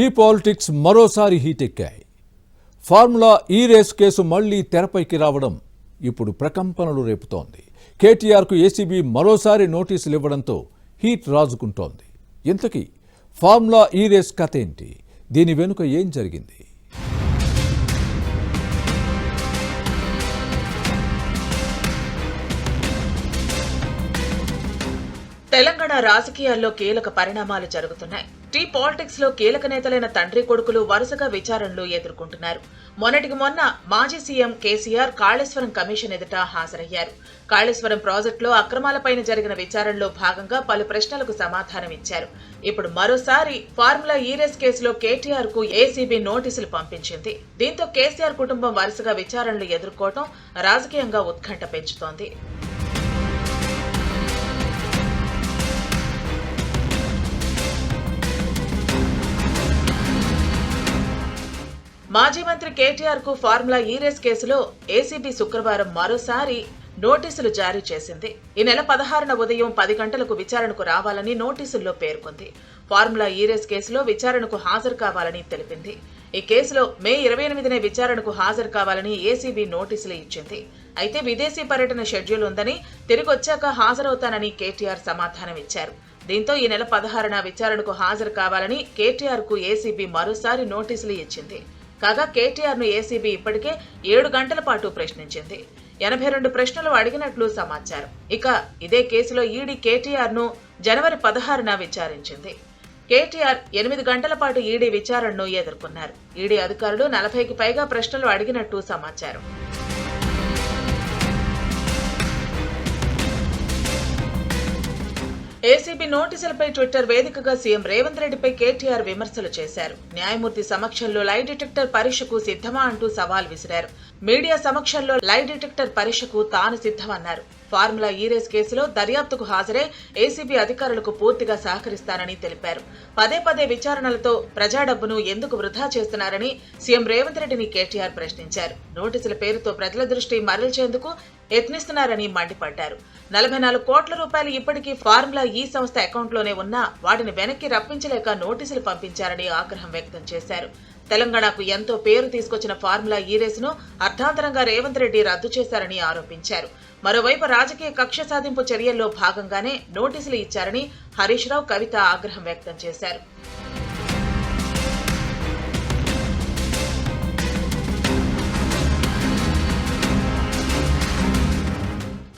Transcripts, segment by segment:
Tea politics మరోసారి హీటెక్కాయి. Formula ఈ race case మళ్లీ తెరపైకి రావడం ఇప్పుడు ప్రకంపనలు రేపుతోంది. కేటీఆర్కు ఏసీబీ మరోసారి నోటీసులు ఇవ్వడంతో హీట్ రాజుకుంటోంది. ఇంతకీ ఫార్ములా ఈ రేస్ కథ ఏంటి? దీని వెనుక ఏం జరిగింది? తెలంగాణ రాజకీయాల్లో కీలక పరిణామాలు జరుగుతున్నాయి. టీ పాలిటిక్స్ లో కీలక నేతలైన తండ్రి కొడుకులు వరుసగా విచారణలు ఎదుర్కొంటున్నారు. మొన్నటికి మొన్న మాజీ సీఎం కేసీఆర్ కాళేశ్వరం కమిషన్ ఎదుట హాజరయ్యారు. కాళేశ్వరం ప్రాజెక్టులో అక్రమాలపైన జరిగిన విచారణలో భాగంగా పలు ప్రశ్నలకు సమాధానం ఇచ్చారు. ఇప్పుడు మరోసారి ఫార్ములా ఈ రేస్ కేసులో కేటీఆర్ కు ఏసీబీ నోటీసులు పంపించింది. దీంతో కేసీఆర్ కుటుంబం వరుసగా విచారణలు ఎదుర్కోవడం రాజకీయంగా ఉత్కంఠ పెంచుతోంది. మాజీ మంత్రి కేటీఆర్ కు ఫార్ములా ఈ రేస్ కేసులో ఏసీబీ శుక్రవారం మరోసారి నోటీసులు జారీ చేసింది. ఈ నెల 16న ఉదయం 10 గంటలకు విచారణకు రావాలని నోటీసుల్లో పేర్కొంది. ఫార్ములా ఈ రేస్ కేసులో విచారణకు హాజరు కావాలని తెలిపింది. ఈ కేసులో మే 28నే విచారణకు హాజరు కావాలని ఏసీబీ నోటీసులు ఇచ్చింది. అయితే విదేశీ పర్యటన షెడ్యూల్ ఉందని, తిరిగొచ్చాక హాజరవుతానని కేటీఆర్ సమాధానం ఇచ్చారు. దీంతో ఈ నెల 16న విచారణకు హాజరు కావాలని కేటీఆర్ కు ఏసీబీ మరోసారి నోటీసులు ఇచ్చింది. కాగా కేటీఆర్ ను ఏసీబీ ఇప్పటికే 7 గంటల పాటు ప్రశ్నించింది. 82 ప్రశ్నలు అడిగినట్లు సమాచారం. ఇక ఇదే కేసులో ఈడీ కేటీఆర్ ను జనవరి 16న విచారించింది. కేటీఆర్ 8 గంటల పాటు ఈడీ విచారణను ఎదుర్కొన్నారు. ఈడీ అధికారులు 40కి పైగా ప్రశ్నలు అడిగినట్టు సమాచారం. ఏసీబీ నోటీసులపై ట్విట్టర్ వేదికగా సీఎం రేవంత్ రెడ్డిపై కేటీఆర్ విమర్శలు చేశారు. న్యాయమూర్తి సమక్షంలో లై డిటెక్టర్ పరీక్షకు సిద్ధమా అంటూ సవాల్ విసిరారు. మీడియా సమక్షంలో లై డిటెక్టర్ పరీక్షకు తాను సిద్ధమన్నారు. ఫార్ములా ఈ రేస్ కేసులో దర్యాప్తుకు హాజరై ఏసీబీ అధికారులకు పూర్తిగా సహకరిస్తానని తెలిపారు. పదే పదే విచారణలతో ప్రజా డబ్బును ఎందుకు వృధా చేస్తున్నారని సీఎం రేవంత్ రెడ్డిని కేటీఆర్ ప్రశ్నించారు. నోటీసుల పేరుతో ప్రజల దృష్టి మరల్చేందుకు యత్నిస్తున్నారని మండిపడ్డారు. 44 కోట్ల రూపాయలు ఇప్పటికీ ఫార్ములా ఈ సంస్థ అకౌంట్లోనే ఉన్నా వాటిని వెనక్కి రప్పించలేక నోటీసులు పంపించారని ఆగ్రహం వ్యక్తం చేశారు. తెలంగాణకు ఎంతో పేరు తీసుకొచ్చిన ఫార్ములా ఈ రేసును అర్థాంతరంగా రేవంత్ రెడ్డి రద్దు చేశారని ఆరోపించారు. మరోవైపు రాజకీయ కక్ష సాధింపు చర్యల్లో భాగంగానే నోటీసులు ఇచ్చారని హరీష్ రావు, కవిత ఆగ్రహం వ్యక్తం చేశారు.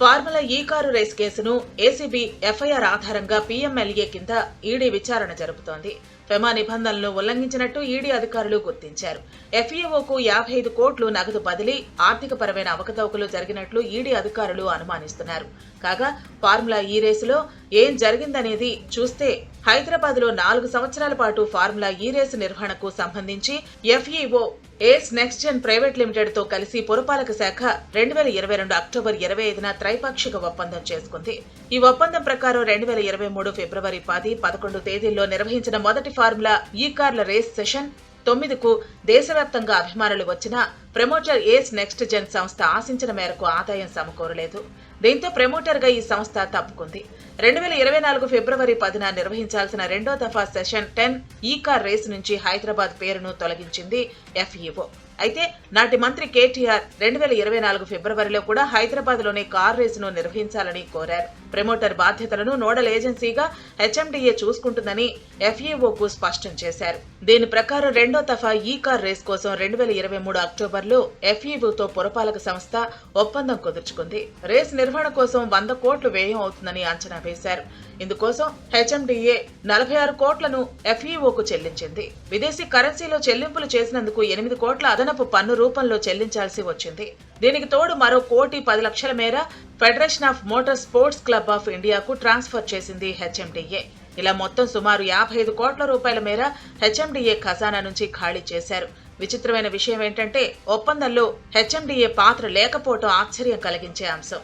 ఫార్ములా ఈ కారు రేస్ కేసును ఏసీబీ ఎఫ్ఐఆర్ ఆధారంగా పీఎంఎల్ఏ కింద ఈడీ విచారణ జరుపుతోంది. ఫెమా నిబంధనలను ఉల్లంఘించినట్టు ఈడీ అధికారులు గుర్తించారు. ఎఫ్ఈఓకు 55 కోట్లు నగదు బదిలీ, ఆర్థికపరమైన అవకతవకలు జరిగినట్లు ఈడీ అధికారులు అనుమానిస్తున్నారు. కాగా ఫార్ములా ఈ రేసులో ఏం జరిగిందనేది చూస్తే హైదరాబాద్ లో 4 సంవత్సరాల పాటు ఫార్ములా ఈ రేసు నిర్వహణకు సంబంధించి ఎఫ్ఈఓ ఏస్ నెక్స్ట్ జెన్ ప్రైవేట్ లిమిటెడ్ తో కలిసి పురపాలక శాఖ 2022 అక్టోబర్ 25న త్రైపాక్షిక ఒప్పందం చేసుకుంది. ఈ ఒప్పందం ప్రకారం 2023 ఫిబ్రవరి 10, 11 తేదీల్లో నిర్వహించిన మొదటి ఫార్ములా ఈ కార్ల రేస్ సెషన్ 9కు దేశవ్యాప్తంగా అభిమానులు వచ్చినా ప్రమోటర్ ఏస్ నెక్స్ట్ జెన్ సంస్థ ఆశించిన మేరకు ఆదాయం సమకూరలేదు. దీంతో ప్రమోటర్ గా ఈ సంస్థ తప్పుకుంది. 2024 ఫిబ్రవరి 10న నిర్వహించాల్సిన 2వ దఫా సెషన్ 10 ఈ కార్ రేసు నుంచి హైదరాబాద్ పేరును తొలగించింది ఎఫ్ఈఓ. అయితే నాటి మంత్రి కేటీఆర్ 2024 ఫిబ్రవరిలో కూడా హైదరాబాద్ లోనే కార్ రేసును నిర్వహించాలని కోరారు. ప్రమోటర్ బాధ్యతలను నోడల్ ఏజెన్సీగా హెచ్ఎండిఏ చూసుకుంటుందని ఎఫ్ఈఓకు స్పష్టం చేశారు. దీని ప్రకారం 2వ దఫా ఈ కార్ రేస్ కోసం 2023 అక్టోబర్లో ఎఫ్ఈఓతో పురపాలక సంస్థ ఒప్పందం కుదుర్చుకుంది. రేస్ నిర్వహణ కోసం 100 కోట్లు వ్యయం అవుతుందని అంచనా వేశారు. ఇందుకోసం హెచ్ఎండిఏ 46 కోట్లను ఎఫ్ఈఓకు చెల్లించింది. విదేశీ కరెన్సీలో చెల్లింపులు చేసినందుకు 8 కోట్ల అదనపు పన్ను రూపంలో చెల్లించాల్సి వచ్చింది. దీనికి తోడు మరో 1,10,00,000 మేర federation of motor sports club of ఇండియాకు ట్రాన్స్ఫర్ చేసింది హెచ్ఎండిఏ. ఇలా మొత్తం సుమారు 55 కోట్ల రూపాయల మేర హెచ్ఎండిఏ ఖజానా నుంచి ఖాళీ చేశారు. విచిత్రమైన విషయం ఏంటంటే ఒప్పందంలో హెచ్ఎండిఏ పాత్ర లేకపోవడం ఆశ్చర్యం కలిగించే అంశం.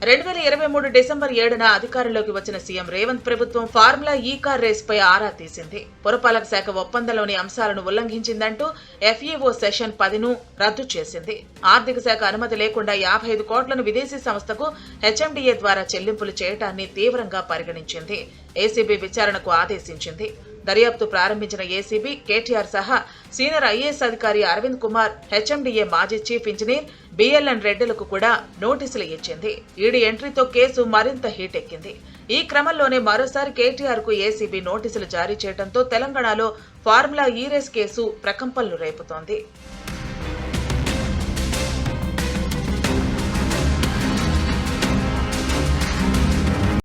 2023 డిసెంబర్ 7న అధికారంలోకి వచ్చిన సీఎం రేవంత్ ప్రభుత్వం ఫార్ములా ఈ కార్ రేస్ పై ఆరా తీసింది. పురపాలక శాఖ ఒప్పందంలోని అంశాలను ఉల్లంఘించిందంటూ FEO సెషన్ 10ను రద్దు చేసింది. ఆర్థిక శాఖ అనుమతి లేకుండా 55 కోట్లను విదేశీ సంస్థకు HMDA ద్వారా చెల్లింపులు చేయడాన్ని తీవ్రంగా పరిగణించింది. ACB విచారణకు ఆదేశించింది. దర్యాప్తు ప్రారంభించిన ACB KTR సహా సీనియర్ IAS అధికారి అరవింద్ కుమార్, HMDA మాజీ చీఫ్ ఇంజనీర్ BLN రెడ్డిలకు కూడా నోటీసులు ఇచ్చింది. ఈడీ ఎంట్రీతో కేసు మరింత హీట్ ఎక్కింది. ఈ క్రమంలోనే మరోసారి KTR కు ACB నోటీసులు జారీ చేయడంతో తెలంగాణలో ఫార్ములా ఈ రేస్ కేసు ప్రకంపనలు రేపుతోంది.